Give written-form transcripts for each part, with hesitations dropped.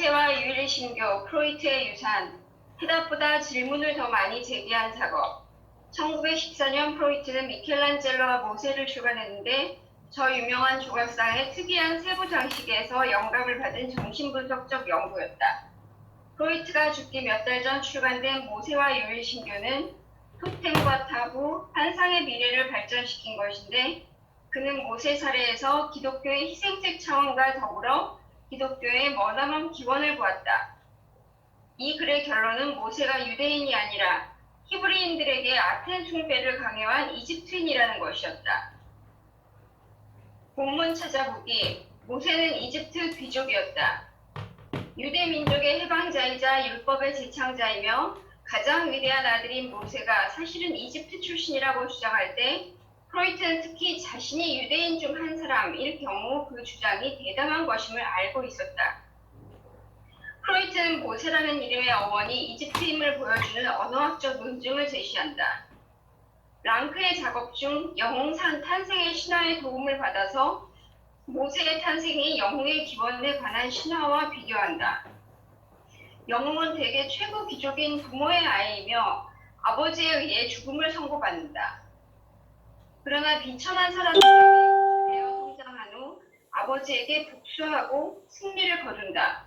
모세와 유일의 신교, 프로이트의 유산, 해답보다 질문을 더 많이 제기한 작업. 1914년 프로이트는 미켈란젤로와 모세를 출간했는데 저 유명한 조각상의 특이한 세부 장식에서 영감을 받은 정신분석적 연구였다. 프로이트가 죽기 몇 달 전 출간된 모세와 유일의 신교는 토템과 타부, 환상의 미래를 발전시킨 것인데 그는 모세 사례에서 기독교의 희생적 차원과 더불어 기독교의 머나먼 기원을 보았다. 이 글의 결론은 모세가 유대인이 아니라 히브리인들에게 아텐 숭배를 강요한 이집트인이라는 것이었다. 본문 찾아보기. 모세는 이집트 귀족이었다. 유대 민족의 해방자이자 율법의 제창자이며 가장 위대한 아들인 모세가 사실은 이집트 출신이라고 주장할 때 프로이트는 특히 자신이 유대인 중 한 사람일 경우 그 주장이 대담한 것임을 알고 있었다. 프로이트는 모세라는 이름의 어원이 이집트임을 보여주는 언어학적 논증을 제시한다. 랑크의 작업 중 영웅산 탄생의 신화의 도움을 받아서 모세의 탄생이 영웅의 기원에 관한 신화와 비교한다. 영웅은 대개 최고 귀족인 부모의 아이이며 아버지에 의해 죽음을 선고받는다. 그러나 비천한 사람들에게 되어 성장한 후 아버지에게 복수하고 승리를 거둔다.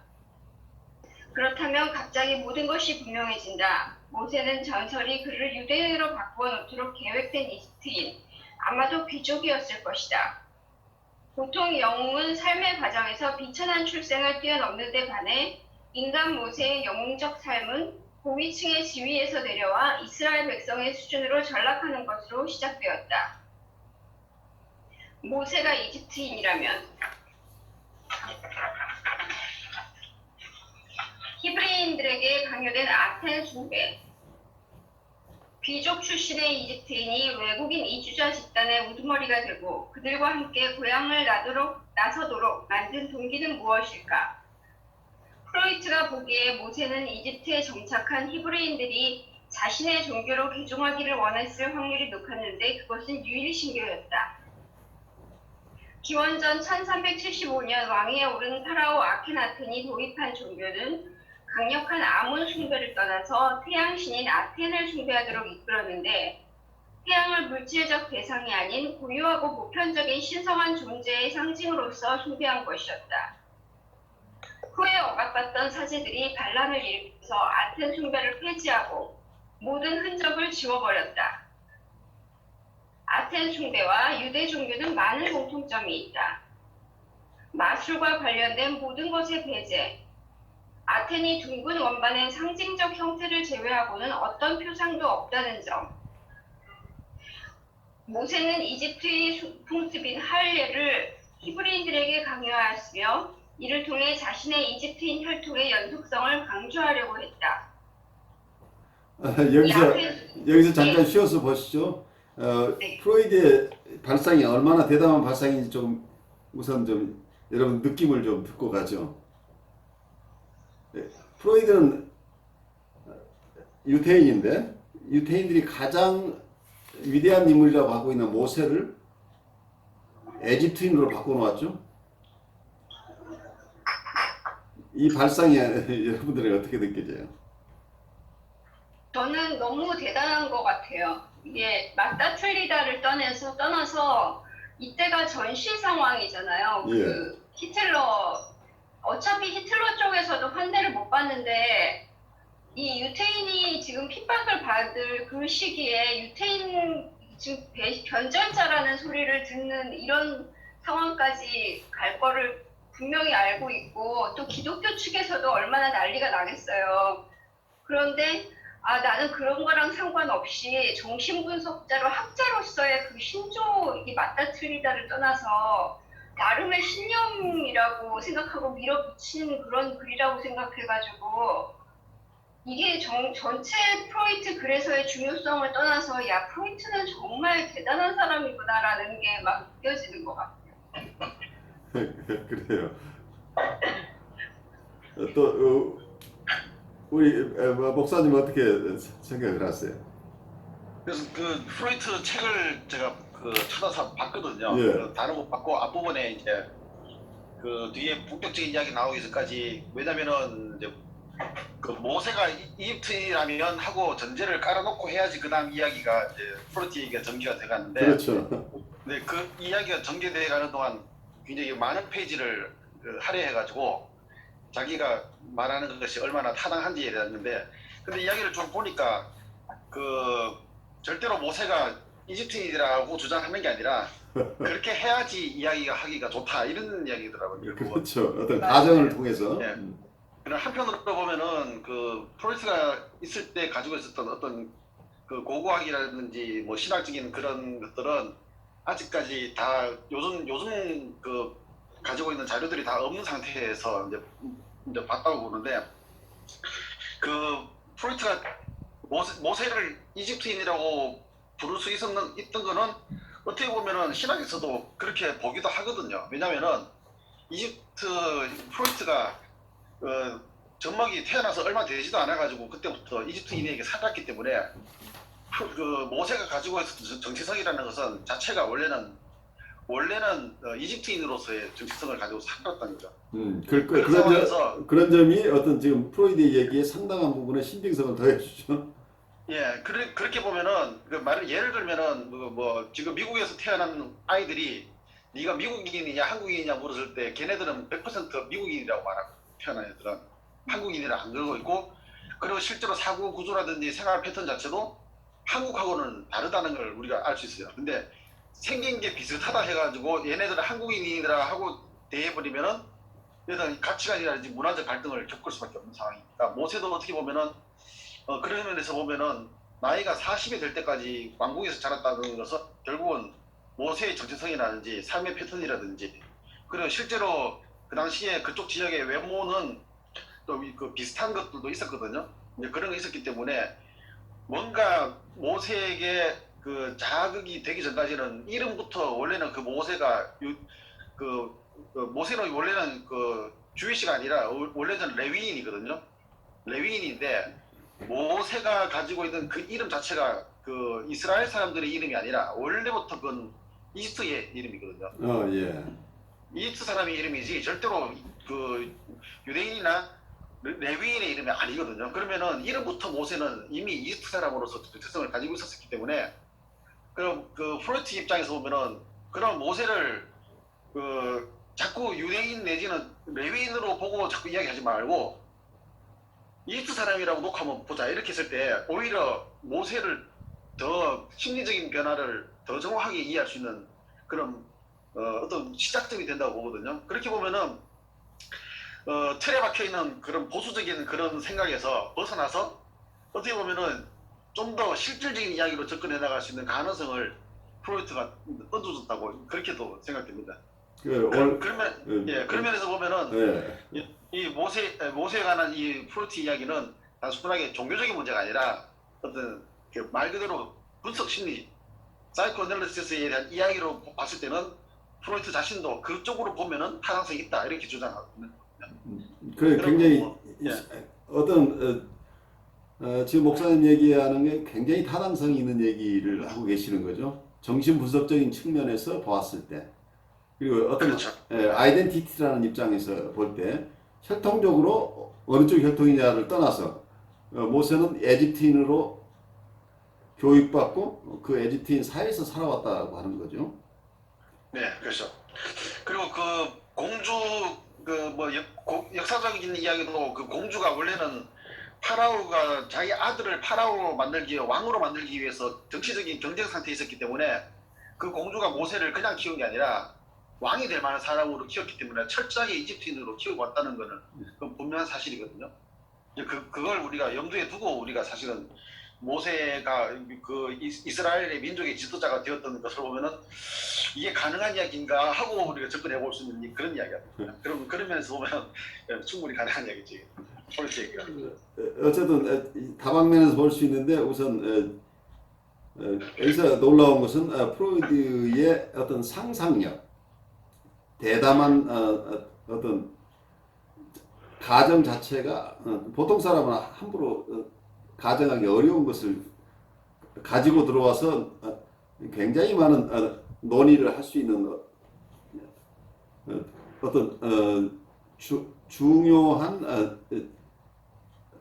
그렇다면 갑자기 모든 것이 분명해진다. 모세는 전설이 그를 유대인으로 바꾸어 놓도록 계획된 이집트인, 아마도 귀족이었을 것이다. 보통 영웅은 삶의 과정에서 비천한 출생을 뛰어넘는 데 반해 인간 모세의 영웅적 삶은 고위층의 지위에서 내려와 이스라엘 백성의 수준으로 전락하는 것으로 시작되었다. 모세가 이집트인이라면 히브리인들에게 강요된 아텐 숭배. 귀족 출신의 이집트인이 외국인 이주자 집단의 우두머리가 되고 그들과 함께 고향을 나서도록 만든 동기는 무엇일까? 프로이트가 보기에 모세는 이집트에 정착한 히브리인들이 자신의 종교로 개종하기를 원했을 확률이 높았는데 그것은 유일신교였다. 기원전 1375년 왕위에 오른 파라오 아케나텐이 도입한 종교는 강력한 아몬 숭배를 떠나서 태양신인 아텐을 숭배하도록 이끌었는데 태양을 물질적 대상이 아닌 고유하고 보편적인 신성한 존재의 상징으로서 숭배한 것이었다. 후에 억압받던 사제들이 반란을 일으켜서 아텐 숭배를 폐지하고 모든 흔적을 지워버렸다. 아텐 숭배와 유대 종교는 많은 공통점이 있다. 마술과 관련된 모든 것의 배제, 아텐이 둥근 원반의 상징적 형태를 제외하고는 어떤 표상도 없다는 점. 모세는 이집트의 풍습인 할례를 히브리인들에게 강요하였으며 이를 통해 자신의 이집트인 혈통의 연속성을 강조하려고 했다. 여기서 잠깐 쉬어서 보시죠. 네. 프로이드의 발상이 얼마나 대담한 발상인지 좀 우선 좀 여러분 느낌을 좀 듣고 가죠. 네, 프로이드는 유태인인데 유태인들이 가장 위대한 인물이라고 하고 있는 모세를 에집트인으로 바꿔놓았죠. 이 발상이 여러분들에게 어떻게 느껴져요? 저는 너무 대단한 것 같아요. 이게 맞다 틀리다를 떠나서 이때가 전시 상황이잖아요. 예. 그 어차피 히틀러 쪽에서도 환대를 못 받는데 이 유태인이 지금 핍박을 받을 그 시기에 유태인 지금 변절자라는 소리를 듣는 이런 상황까지 갈 거를 분명히 알고 있고 또 기독교 측에서도 얼마나 난리가 나겠어요. 그런데 나는 그런 거랑 상관없이 정신분석자로 학자로서의 그 신조이 맞다 틀리다를 떠나서 나름의 신념이라고 생각하고 밀어붙인 그런 글이라고 생각해가지고 이게 전체 프로이트 글에서의 중요성을 떠나서 야 프로이트는 정말 대단한 사람이구나라는 게 막 느껴지는 것 같아요. 그래요. 또 우리 목사님 어떻게 생각을 하세요? 그래서 그 프로이트 책을 제가 찾아서 봤거든요. 예. 다른 거 봤고 앞부분에 이제 그 뒤에 본격적인 이야기 나오기 전까지 왜냐면은 이제 그 모세가 이집트라면 하고 전제를 깔아놓고 해야지 그 다음 이야기가 이제 프로티 얘기가 전개가 돼가는데 그렇죠. 네, 그 이야기가 전개돼 가는 동안 굉장히 많은 페이지를 할애해가지고 자기가 말하는 것이 얼마나 타당한지에 대했는데 근데 이야기를 좀 보니까 그 절대로 모세가 이집트인이라고 주장하는 게 아니라 그렇게 해야지 이야기가 하기가 좋다 이런 이야기더라고요. 그렇죠. 어떤 가정을 통해서. 예. 그런 한편으로 보면은 그 프로이트가 있을 때 가지고 있었던 어떤 그 고고학이라든지 뭐 신학적인 그런 것들은 아직까지 다 요즘 그 가지고 있는 자료들이 다 없는 상태에서 이제 봤다고 보는데 그 프로이트가 모세를 이집트인이라고 부를 수 있던 거는 어떻게 보면은 신학에서도 그렇게 보기도 하거든요. 왜냐면은 이집트 프로이트가 젖먹이 태어나서 얼마 되지도 않아가지고 그때부터 이집트인에게 살았기 때문에 그 모세가 가지고 있었던 정체성이라는 것은 자체가 원래는 이집트인으로서의 정체성을 가지고 살았다는 거죠. 그런 점이 어떤 지금 프로이드의 얘기에 상당한 부분의 신빙성을 더해주죠. 예, 그렇게 보면은 그 말을 예를 들면은 뭐 지금 미국에서 태어난 아이들이 네가 미국인이냐 한국인이냐 물었을 때 걔네들은 100% 미국인이라고 말하고 태어난 애들은 한국인이라 안 그러고 있고 그리고 실제로 사고 구조라든지 생활 패턴 자체도 한국하고는 다르다는 걸 우리가 알 수 있어요. 근데 생긴 게 비슷하다 해가지고 얘네들은 한국인이라 하고 대해버리면은 일단 가치관이라든지 문화적 갈등을 겪을 수밖에 없는 상황이니까 모세도 어떻게 보면은 그런 면에서 보면은 나이가 40이 될 때까지 왕궁에서 자랐다는 것은 결국은 모세의 정체성이라든지 삶의 패턴이라든지 그리고 실제로 그 당시에 그쪽 지역의 외모는 또 그 비슷한 것들도 있었거든요. 이제 그런 게 있었기 때문에 뭔가 모세에게 그 자극이 되기 전까지는 이름부터 원래는 그 모세가 모세는 원래는 그 주위시가 아니라 원래는 레위인이거든요. 레위인인데 모세가 가지고 있는 그 이름 자체가 그 이스라엘 사람들의 이름이 아니라 원래부터 그건 이집트의 이름이거든요. 예. 이집트 사람의 이름이지 절대로 그 유대인이나 레위인의 이름이 아니거든요. 그러면은 이름부터 모세는 이미 이집트 사람으로서 정체성을 가지고 있었기 때문에 그럼 그 프로이트 입장에서 보면은 그런 모세를 그 자꾸 유대인 내지는 레위인으로 보고 자꾸 이야기하지 말고 이집트 사람이라고 놓고 한번 보자 이렇게 했을 때 오히려 모세를 더 심리적인 변화를 더 정확하게 이해할 수 있는 그런 어떤 시작점이 된다고 보거든요. 그렇게 보면은 틀에 박혀 있는 그런 보수적인 그런 생각에서 벗어나서 어떻게 보면은 좀 더 실질적인 이야기로 접근해 나갈 수 있는 가능성을 프로이트가 얹어줬다고 그렇게도 생각됩니다. 그런 면에서 보면은 이 모세에 관한 이 프로이트 이야기는 단순하게 종교적인 문제가 아니라 어떤 말 그대로 분석 심리 사이코애널리시스에 대한 이야기로 봤을 때는 프로이트 자신도 그쪽으로 보면은 타당성이 있다 이렇게 주장하거든요. 굉장히 어떤 지금 목사님 얘기하는 게 굉장히 타당성이 있는 얘기를 하고 계시는 거죠. 정신 분석적인 측면에서 보았을 때 그리고 어떤 그렇죠. 아이덴티티라는 입장에서 볼 때 혈통적으로 어느 쪽 혈통이냐를 떠나서 모세는 에집트인으로 교육받고 그 에집트인 사회에서 살아왔다고 하는 거죠. 네, 그렇죠. 그리고 그 공주 역사적인 이야기도 그 공주가 원래는 파라오가 자기 아들을 파라오로 만들기 왕으로 만들기 위해서 정치적인 경쟁 상태에 있었기 때문에 그 공주가 모세를 그냥 키운 게 아니라 왕이 될 만한 사람으로 키웠기 때문에 철저하게 이집트인으로 키워왔다는 것은 그건 분명한 사실이거든요. 그걸 우리가 염두에 두고 우리가 사실은 모세가 그 이스라엘의 민족의 지도자가 되었던 것을 보면은 이게 가능한 이야기인가 하고 우리가 접근해 볼 수 있는 그런 이야기야. 그런 면에서 보면 충분히 가능한 이야기지. 어쨌든 다방면에서 볼 수 있는데 우선 여기서 놀라운 것은 프로이드의 어떤 상상력, 대담한 어떤 가정 자체가 보통 사람은 함부로 가정하기 어려운 것을 가지고 들어와서 굉장히 많은 논의를 할 수 있는 어떤 중요한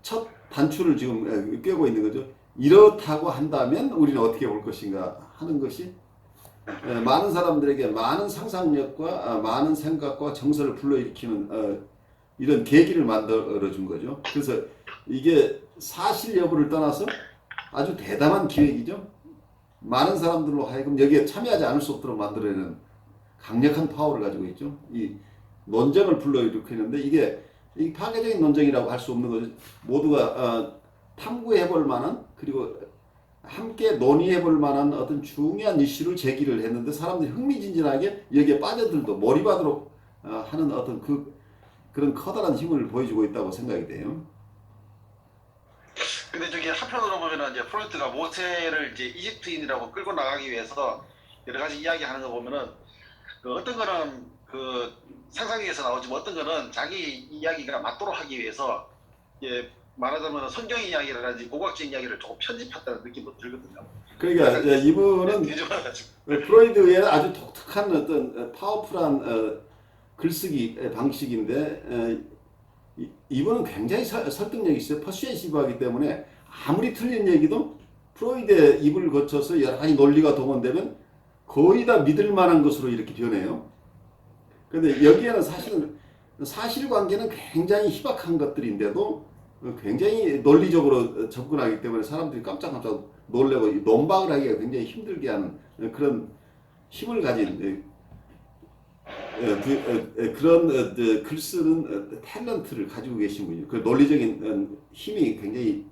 첫 단추를 지금 꿰고 있는 거죠. 이렇다고 한다면 우리는 어떻게 볼 것인가 하는 것이 많은 사람들에게 많은 상상력과 많은 생각과 정서를 불러일으키는 이런 계기를 만들어준 거죠. 그래서 이게 사실 여부를 떠나서 아주 대담한 기획이죠. 많은 사람들로 하여금 여기에 참여하지 않을 수 없도록 만들어내는 강력한 파워를 가지고 있죠. 이 논쟁을 불러일으키는데 이게 파괴적인 논쟁이라고 할 수 없는 거죠. 모두가 탐구해볼 만한 그리고 함께 논의해볼 만한 어떤 중요한 이슈를 제기를 했는데 사람들이 흥미진진하게 여기에 빠져들도 몰입하도록 하는 어떤 그런 커다란 힘을 보여주고 있다고 생각이 돼요. 근데 저기 한편으로 보면은 이제 프로이트가 모세를 이제 이집트인이라고 끌고 나가기 위해서 여러 가지 이야기하는 거 보면은 그 어떤 거는 그 상상력에서 나오지만 어떤 거는 자기 이야기가 맞도록 하기 위해서 예, 말하자면 성경 이야기라든지 고고학적 이야기를 조금 편집했다는 느낌도 들거든요. 그러니까 이분은 프로이드의 아주 독특한 어떤 파워풀한 글쓰기 방식인데 이분은 굉장히 설득력이 있어요. 퍼슈에이시브하기 때문에 아무리 틀린 얘기도 프로이드의 입을 거쳐서 여러 가지 논리가 동원되면 거의 다 믿을 만한 것으로 이렇게 변해요. 그런데 여기에는 사실은 사실관계는 굉장히 희박한 것들인데도 굉장히 논리적으로 접근하기 때문에 사람들이 깜짝깜짝 놀래고 논박을 하기가 굉장히 힘들게 하는 그런 힘을 가진 그런 글 쓰는 탤런트를 가지고 계신 분이에요. 그 논리적인 힘이 굉장히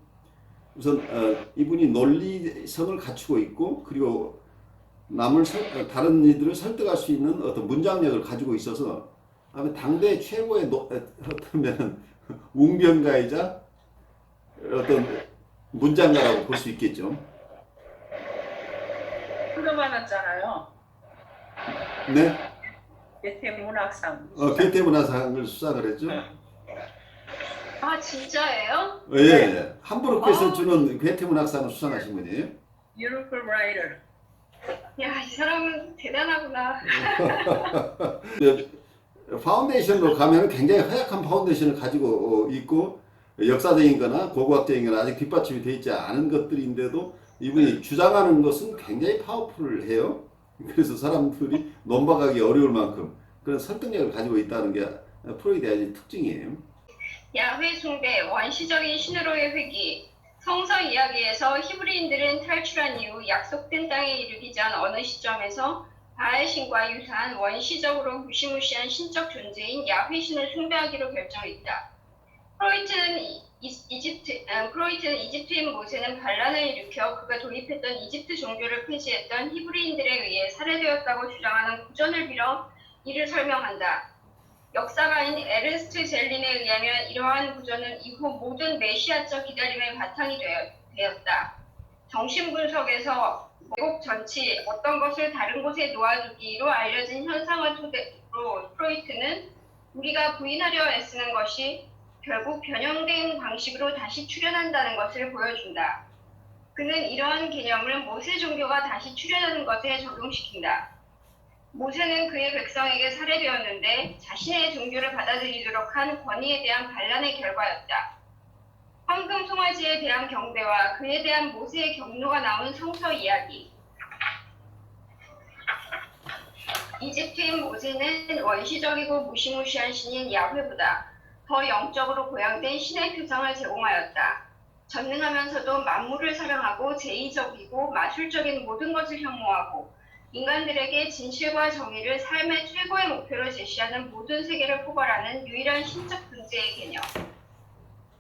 우선 이분이 논리성을 갖추고 있고 그리고 다른 이들을 설득할 수 있는 어떤 문장력을 가지고 있어서 아마 당대 최고의 어떤 웅변가이자 어떤 문장가라고 볼 수 있겠죠. 상도 받았잖아요. 네. 게테 문학상. 게테 문학상을 수상을 했죠. 아 진짜예요? 예, 예. 함부르크에서 주는 게테 문학상을 수상하신 분이에요. Beautiful writer. 야, 이 사람은 대단하구나. 파운데이션으로 가면 굉장히 허약한 파운데이션을 가지고 있고 역사적인 거나 고고학적인 거나 아직 뒷받침이 되어 있지 않은 것들인데도 이분이 주장하는 것은 굉장히 파워풀해요. 그래서 사람들이 논박하기 어려울 만큼 그런 설득력을 가지고 있다는 게 프로이드의 특징이에요. 야훼 숭배, 원시적인 신으로의 회귀, 성서 이야기에서 히브리인들은 탈출한 이후 약속된 땅에 이르기 전 어느 시점에서 바알 신과 유사한 원시적으로 무시무시한 신적 존재인 야훼 신을 숭배하기로 결정했다. 프로이트는 이집트인 모세는 반란을 일으켜 그가 도입했던 이집트 종교를 폐지했던 히브리인들에 의해 살해되었다고 주장하는 구전을 빌어 이를 설명한다. 역사가인 에르스트 젤린에 의하면 이러한 구전은 이후 모든 메시아적 기다림의 바탕이 되었다. 정신분석에서 왜곡 전치, 어떤 것을 다른 곳에 놓아두기로 알려진 현상을 토대로 프로이트는 우리가 부인하려 애쓰는 것이 결국 변형된 방식으로 다시 출현한다는 것을 보여준다. 그는 이러한 개념을 모세 종교가 다시 출현하는 것에 적용시킨다. 모세는 그의 백성에게 살해되었는데 자신의 종교를 받아들이도록 한 권위에 대한 반란의 결과였다. 황금 송아지에 대한 경배와 그에 대한 모세의 경로가 나온 성서 이야기. 이집트인 모세는 원시적이고 무시무시한 신인 야훼보다 더 영적으로 고양된 신의 표상을 제공하였다. 전능하면서도 만물을 사랑하고 제의적이고 마술적인 모든 것을 혐오하고 인간들에게 진실과 정의를 삶의 최고의 목표로 제시하는 모든 세계를 포괄하는 유일한 신적 존재의 개념.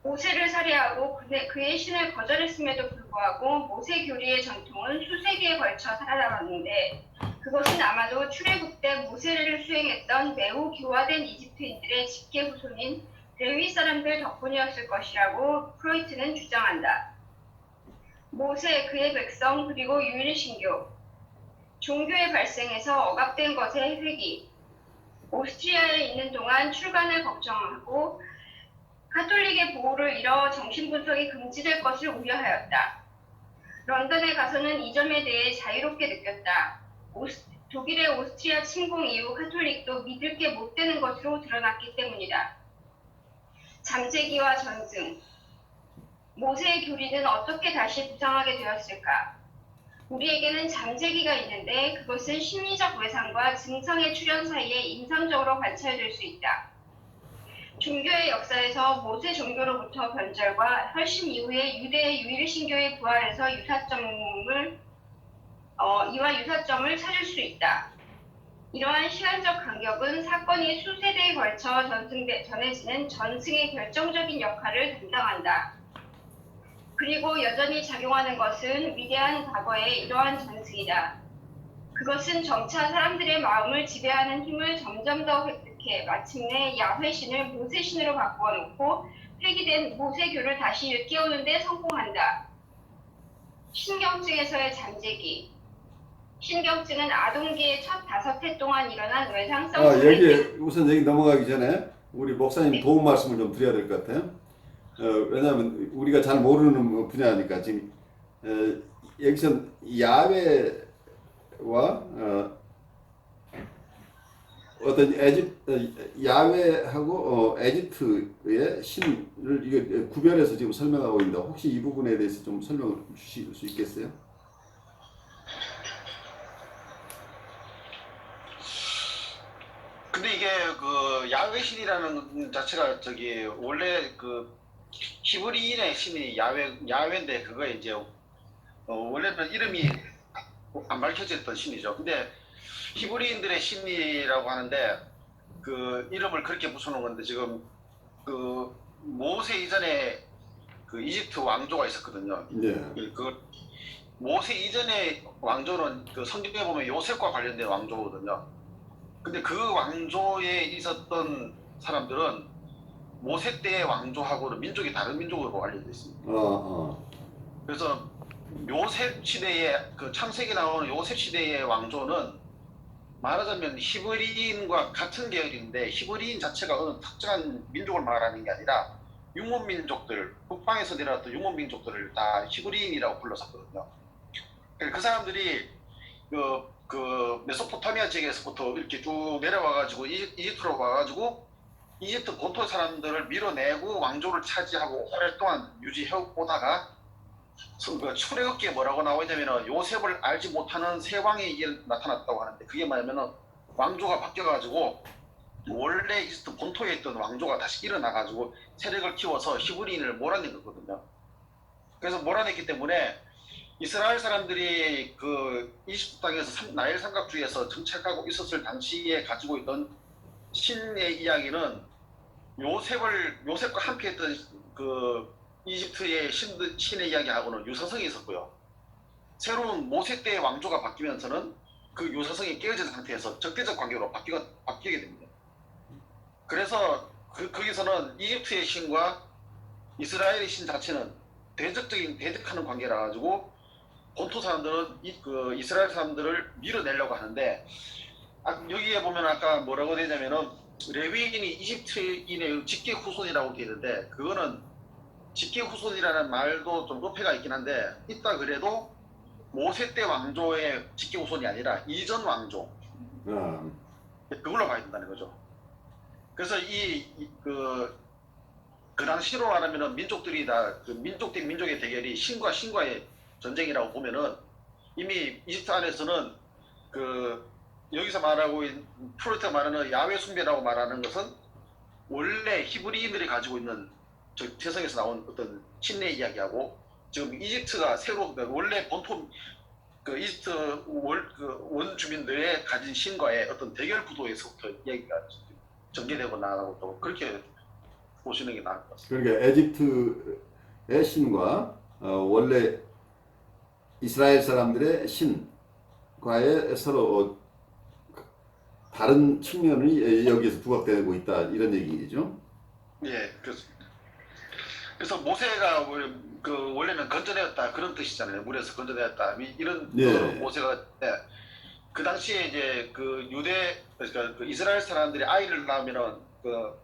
모세를 살해하고 그의 신을 거절했음에도 불구하고 모세 교리의 전통은 수세기에 걸쳐 살아남았는데 그것은 아마도 출애굽 때 모세를 수행했던 매우 교화된 이집트인들의 직계 후손인 레위 사람들 덕분이었을 것이라고 프로이트는 주장한다. 모세, 그의 백성, 그리고 유일신교. 종교의 발생에서 억압된 것의 회귀. 오스트리아에 있는 동안 출간을 걱정하고 가톨릭의 보호를 잃어 정신분석이 금지될 것을 우려하였다. 런던에 가서는 이 점에 대해 자유롭게 느꼈다. 독일의 오스트리아 침공 이후 카톨릭도 믿을 게 못 되는 것으로 드러났기 때문이다. 잠재기와 전승. 모세의 교리는 어떻게 다시 부상하게 되었을까? 우리에게는 잠재기가 있는데 그것은 심리적 외상과 증상의 출현 사이에 임상적으로 관찰될 수 있다. 종교의 역사에서 모세 종교로부터 변절과 훨씬 이후에 유대의 유일 신교의 부활에서 이와 유사점을 찾을 수 있다. 이러한 시간적 간격은 사건이 수세대에 걸쳐 전해지는 전승의 결정적인 역할을 담당한다. 그리고 여전히 작용하는 것은 위대한 과거의 이러한 전승이다. 그것은 점차 사람들의 마음을 지배하는 힘을 점점 더 획득해 마침내 야훼 신을 모세 신으로 바꾸어 놓고 폐기된 모세교를 다시 일깨우는 데 성공한다. 신경증에서의 잠재기. 신경증은 아동기의 첫 5해 동안 일어난 외상성 여기 우선 여기 넘어가기 전에 우리 목사님 도움 말씀을 좀 드려야 될 것 같아요. 왜냐하면 우리가 잘 모르는 분야니까 지금 여기서 야훼와 어떤 야훼하고 에집트의 신을 이게 구별해서 지금 설명하고 있는데 혹시 이 부분에 대해서 좀 설명을 주실 수 있겠어요? 근데 이게 그 야훼 신이라는 자체가 저기 원래 그 히브리인의 신이 야훼인데 그거에 이제 원래는 이름이 안 밝혀져 있던 신이죠. 근데 히브리인들의 신이라고 하는데 그 이름을 그렇게 붙여놓은 건데 지금 그 모세 이전에 그 이집트 왕조가 있었거든요. 네. 그 모세 이전의 왕조는 그 성경에 보면 요셉과 관련된 왕조거든요. 근데 그 왕조에 있었던 사람들은 모세 때의 왕조하고는 민족이 다른 민족으로 알려져 있습니다. 그래서 요셉 시대의 그 창세기 나오는 요셉 시대의 왕조는 말하자면 히브리인과 같은 계열인데 히브리인 자체가 어느 특정한 민족을 말하는 게 아니라 유목 민족들, 북방에서 내려왔던 유목 민족들을 다 히브리인이라고 불렀었거든요. 그 사람들이 그 메소포타미아 지역에서부터 이렇게 쭉 내려와가지고 이집트로 와가지고 이집트 본토 사람들을 밀어내고 왕조를 차지하고 오랫동안 유지해오다가 출애굽기에 뭐라고 나와 있냐면은 요셉을 알지 못하는 새 왕이 나타났다고 하는데 그게 뭐냐면은 왕조가 바뀌어가지고 원래 이집트 본토에 있던 왕조가 다시 일어나가지고 세력을 키워서 히브리인을 몰아낸 거거든요. 그래서 몰아냈기 때문에 이스라엘 사람들이 그 이집트 땅에서 나일 삼각주에서 정착하고 있었을 당시에 가지고 있던 신의 이야기는 요셉과 함께 했던 그 이집트의 신의 이야기하고는 유사성이 있었고요. 새로운 모세 때의 왕조가 바뀌면서는 그 유사성이 깨어진 상태에서 적대적 관계로 바뀌게 됩니다. 그래서 거기서는 이집트의 신과 이스라엘의 신 자체는 대적하는 관계라 가지고 본토 사람들은 그 이스라엘 사람들을 밀어내려고 하는데 여기에 보면 아까 뭐라고 되냐면은 레위인이 이집트인의 직계 후손이라고 되어 있는데 그거는 직계 후손이라는 말도 좀 어폐가 있긴 한데 있다 그래도 모세 때 왕조의 직계 후손이 아니라 이전 왕조 그걸로 봐야 된다는 거죠. 그래서 그 당시로 말하면은 민족들이 다 그 민족 대 민족의 대결이 신과 신과의 전쟁이라고 보면은 이미 이집트 안에서는 그 여기서 말하고 있는 프로테가 말하는 야훼 숭배라고 말하는 것은 원래 히브리인들이 가지고 있는 저 태성에서 나온 어떤 신의 이야기하고 지금 이집트가 새로 원래 본토 그 이집트 원주민들의 가진 신과의 어떤 대결 구도에서부터 이야기가 전개되고 나가고 또 그렇게 보시는 게 나을 것 같습니다. 그러니까 에집트의 신과 원래 이스라엘 사람들의 신과의 서로 다른 측면이 여기에서 부각되고 있다 이런 얘기죠. 예, 그렇습니다. 그래서 모세가 원래는 건져내었다 그런 뜻이잖아요. 물에서 건져내었다 이런 뜻으로 모세가 그 당시에 이제 그 그러니까 그 이스라엘 사람들이 아이를 낳으면은 그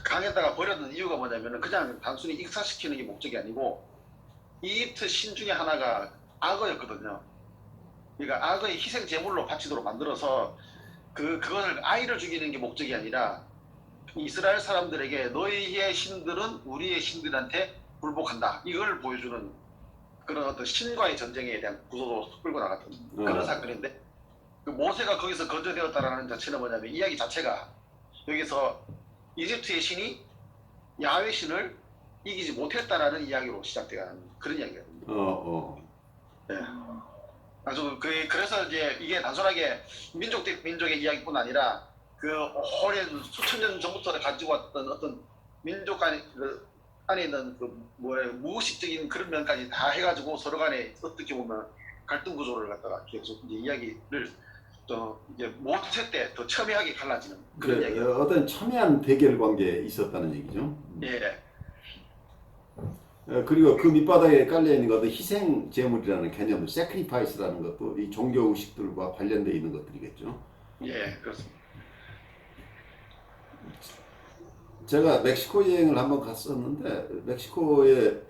강에다가 버렸는 이유가 뭐냐면은 그냥 단순히 익사시키는 게 목적이 아니고 이집트 신 중에 하나가 악어였거든요. 그러니까 악의 희생 제물로 바치도록 만들어서 그것을 아이를 죽이는 게 목적이 아니라 이스라엘 사람들에게 너희의 신들은 우리의 신들한테 굴복한다. 이걸 보여주는 그런 어떤 신과의 전쟁에 대한 구도로 끌고 나갔던 그런 사건인데 그 모세가 거기서 건져되었다라는 자체는 뭐냐면 이야기 자체가 여기서 이집트의 신이 야훼 신을 이기지 못했다라는 이야기로 시작되는 그런 이야기거든요. 네. 아주 그래서 이제 이게 단순하게 민족 대 민족의 이야기뿐 아니라 그 오랜 수천 년 전부터 가지고 왔던 어떤 민족 안에 있는 무의식적인 그런 면까지 다 해가지고 서로 간에 어떻게 보면 갈등 구조를 갖다가 계속 이제 이야기를 또 이제 모세 때 더 첨예하게 갈라지는 그런 이야기예요. 어떤 첨예한 대결 관계에 있었다는 얘기죠. 예. 그리고 그 밑바닥에 깔려 있는 것도 희생 제물이라는 개념, sacrifice라는 것도 이 종교 의식들과 관련되어 있는 것들이겠죠. 예, 그렇습니다. 제가 멕시코 여행을 한번 갔었는데 멕시코에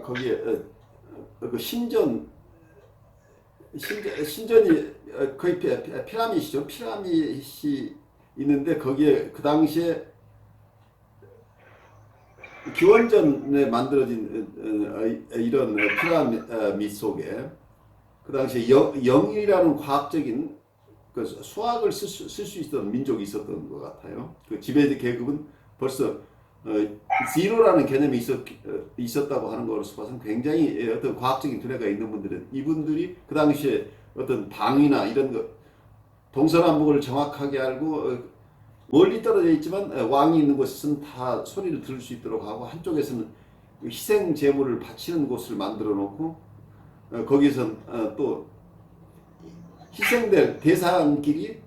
거기에 그 신전이 거의 피라미드죠. 피라미드이 있는데 거기에 그 당시에 기원전에 만들어진 이런 피라미드 속에 그 당시에 영이라는 과학적인 그 수학을 쓸 수 있었던 민족이 있었던 것 같아요. 그 지배 계급은 벌써 제로라는 개념이 있었다고 하는 것으로서 봐서는 굉장히 어떤 과학적인 두뇌가 있는 분들은 이분들이 그 당시에 어떤 방위나 이런 것 동서남북을 정확하게 알고 멀리 떨어져 있지만 왕이 있는 곳에서는 다 소리를 들을 수 있도록 하고 한쪽에서는 희생 제물을 바치는 곳을 만들어 놓고 거기선 또 희생될 대상끼리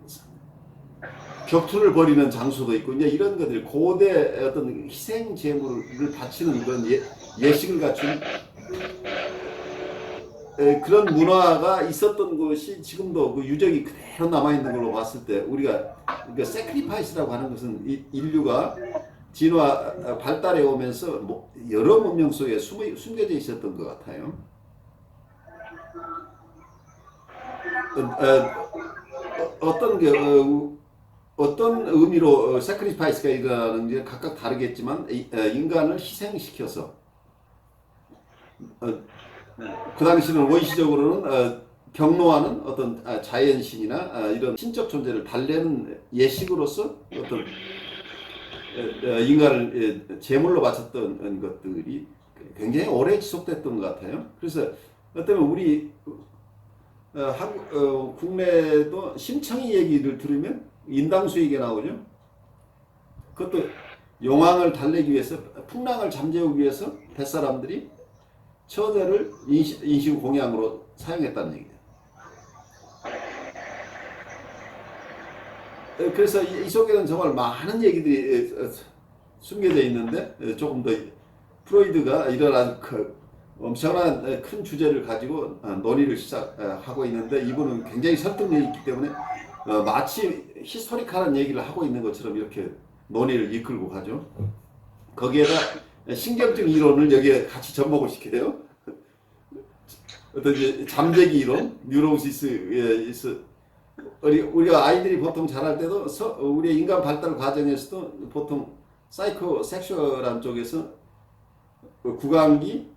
격투를 벌이는 장소도 있고 이제 이런 것들 고대 어떤 희생 제물을 바치는 그런 예식을 갖춘 그런 문화가 있었던 것이 지금도 그 유적이 그대로 남아 있는 걸로 봤을 때 우리가 그러니까 sacrifice라고 하는 것은 인류가 진화 발달해 오면서 여러 문명 속에 숨겨져 있었던 것 같아요. 어떤 의미로 sacrifice가 일어나는지 각각 다르겠지만 인간을 희생시켜서 그 당시는 원시적으로는 경노하는 어떤 자연신이나 이런 신적 존재를 달래는 예식으로서 어떤 인간을 제물로 바쳤던 것들이 굉장히 오래 지속됐던 것 같아요. 그래서 어쩌면 우리 국내도 심청이 얘기를 들으면 인당수 얘기가 나오죠. 그것도 용왕을 달래기 위해서 풍랑을 잠재우기 위해서 뱃사람들이 처녀를 인신공양으로 사용했다는 얘기죠. 그래서 이 속에는 정말 많은 얘기들이 숨겨져 있는데 조금 더 프로이드가 일어난 엄청난 큰 주제를 가지고 논의를 시작하고 있는데 이분은 굉장히 설득력이 있기 때문에 마치 히스토리컬한 얘기를 하고 있는 것처럼 이렇게 논의를 이끌고 가죠. 거기에다 신경적 이론을 여기에 같이 접목을 시켜요. 어떤 잠재기 이론, 뉴로시스, 우리가 아이들이 보통 자랄 때도 우리의 인간 발달 과정에서도 보통 사이코 섹슈얼한 쪽에서 구강기,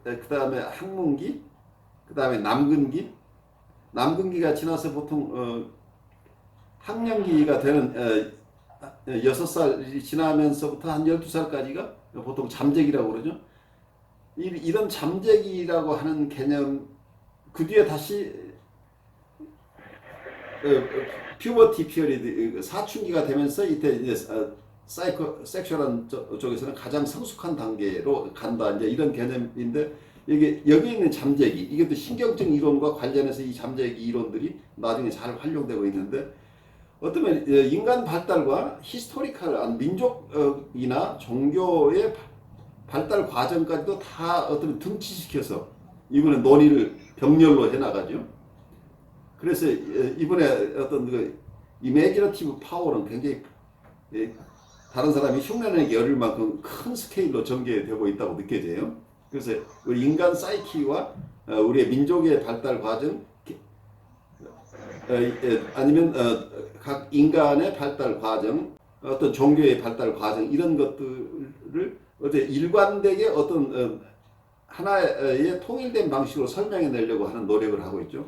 그 다음에 학문기, 그 다음에 남근기가 지나서 보통 학령기가 되는 6살이 지나면서부터 한 12살까지가 보통 잠재기라고 그러죠. 이런 잠재기라고 하는 개념 그 뒤에 다시 퓨버티 피어리드 사춘기가 되면서 이때 이제 사이코 섹슈얼한 쪽에서는 가장 성숙한 단계로 간다 이제 이런 개념인데 여기 있는 잠재기 이게 또 신경적 이론과 관련해서 이 잠재기 이론들이 나중에 잘 활용되고 있는데 어쩌면 인간 발달과 히스토리컬한 민족이나 종교의 발달 과정까지도 다 어떤 등치시켜서 이번에 논의를 병렬로 해나가죠. 그래서 이번에 어떤 그 이매지너티브 파워는 굉장히 다른 사람이 흉내내기 어릴 만큼 큰 스케일로 전개되고 있다고 느껴져요. 그래서 우리 인간 사이키와 우리의 민족의 발달 과정, 아니면 각 인간의 발달 과정, 어떤 종교의 발달 과정 이런 것들을 어제 일관되게 어떤 하나의 통일된 방식으로 설명해 내려고 하는 노력을 하고 있죠.